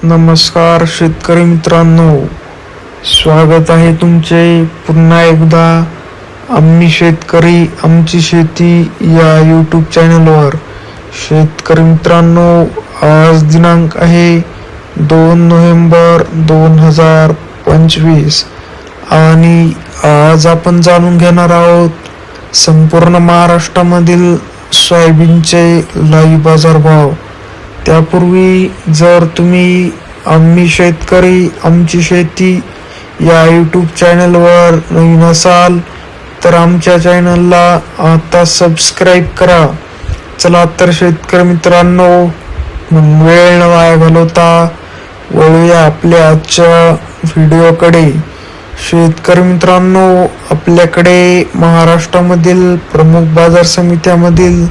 नमस्कार शेतकरी मित्रांनो, स्वागत आहे तुमचे पुन्हा एकदा आम्ही शेतकरी आमची शेती या यूट्यूब चॅनलवर. शेतकरी मित्रांनो, आज दिनांक आहे 2 नोव्हेंबर 2025 आणि आज आपण जाणून घेणार आहोत संपूर्ण महाराष्ट्रामधील सोयाबीनचे लाईव्ह बाजारभाव. त्यापूर्वी जर तुम्ही आम्ही शेतकरी आमची शेती या यूट्यूब चॅनलवर नवीन असाल तर आमच्या चॅनलला आता सबस्क्राईब करा. चला तर शेतकरी मित्रांनो, वेळ न वाया घालवता वळूया आपल्या आजच्या व्हिडिओकडे. शेतकरी मित्रांनो, आपल्याकडे महाराष्ट्रामधील प्रमुख बाजार समित्यामधील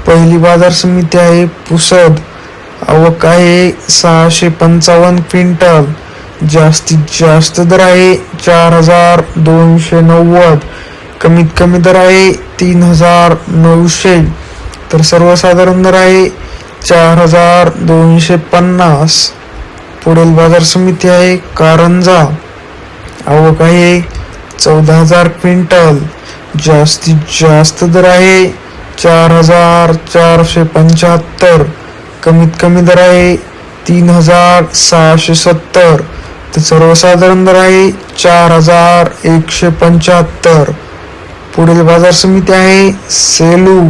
पहिली बाजार समिती आहे पुसद. आवक आहे 655 क्विंटल. जास्तीत जास्त दर आहे 4290. कमीत कमी दर आहे 3900. तर सर्वसाधारण दर आहे 4250. पुढील बाजार समिती आहे कारंजा. आवक आहे 14000 क्विंटल. जास्तीत जास्त दर आहे 4475. कमीत कमी दर आहे 3670. तर सर्वसाधारण दर आहे 4175. पुढील बाजार समिती आहे सेलू.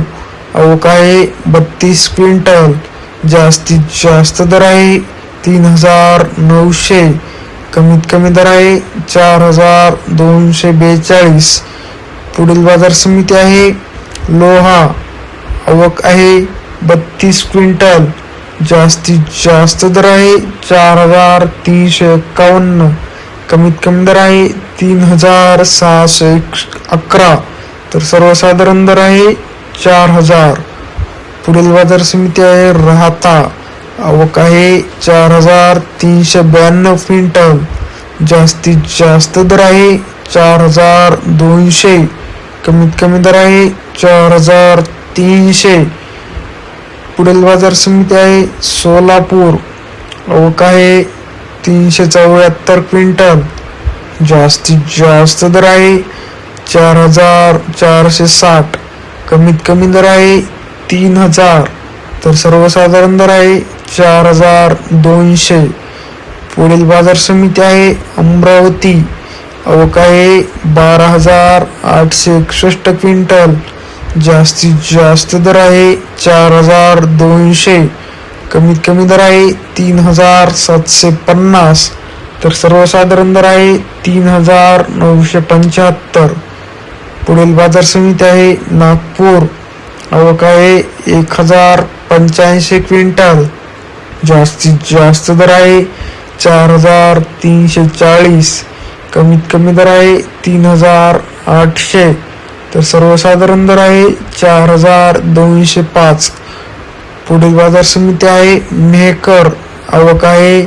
आवक आहे 32 क्विंटल. जास्तीत जास्त दर आहे 3900. कमीत कमी दर आहे 4242. पुढील बाजार समिती आहे लोहा. आवक आहे 32 क्विंटल. जास्तीत जास्त दर आहे 4351. कमीत कमी दर आहे 3611. तर सर्वसाधारण दर आहे 4000. पुढील बाजार समिती आहे राहता. आवक आहे 4392 क्विंटल. जास्तीत जास्त दर आहे 4200. कमीत कमी दर आहे 4300. पुढील बाजार समिती आहे सोलापूर. आवक आहे 374 क्विंटल. जास्तीत जास्त दर आहे 4460. कमीत कमी दर आहे 3000. तर सर्वसाधारण दर आहे 4200. पुढील बाजार समिती आहे अमरावती. आवक आहे 12861 क्विंटल. जास्तीत जास्त दर आहे 4200. कमीत कमी दर आहे 3750. तर सर्वसाधारण दर आहे 3975. पुढील बाजार समिती आहे नागपूर. आवक आहे 1085 क्विंटल. जास्तीत जास्त दर आहे 4340. कमीत कमी दर आहे 3800. तर सर्वसाधारण दर आहे 4205. पुढील बाजार समिती आहे मेहकर. आवक आहे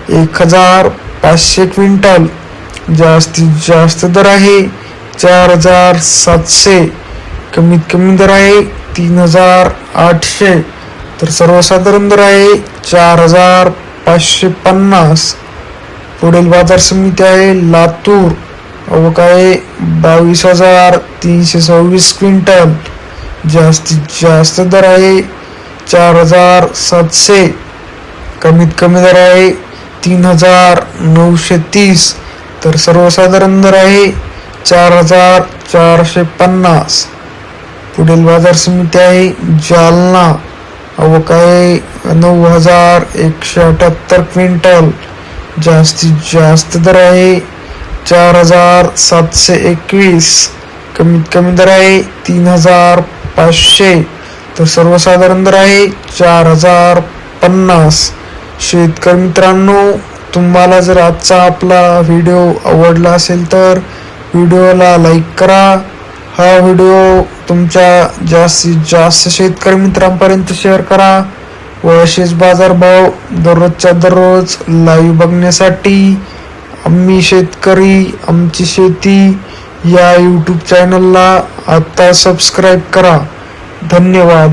1500 क्विंटल. जास्तीत जास्त दर आहे 4700. कमीत कमी दर आहे 3800. तर सर्वसाधारण दर आहे 4550. पुढील बाजार समिती आहे लातूर. आवक आहे 22326 क्विंटल. जास्तीत जास्त दर आहे 4700. कमीत कमी दर आहे 3930. तर सर्वसाधारण दर आहे 4450. पुढील बाजार समिती आहे जालना. आवक आहे 9178 क्विंटल. जास्तीत जास्त दर आहे 4721. कमीत कमी दर आहे 3500. तर सर्वसाधारण दर आहे 4050. शेतकरी मित्रांनो, तुम्हाला जर आजचा आपला व्हिडिओ आवडला असेल तर व्हिडिओला लाईक करा. हा व्हिडिओ तुमच्या जास्तीत जास्त शेतकरी मित्रांपर्यंत शेअर करा व असेच बाजारभाव दररोजच्या दररोज लाईव्ह बघण्यासाठी आम्ही शेतकरी आमची शेती या यूट्यूब चॅनलला आता सबस्क्राईब करा. धन्यवाद.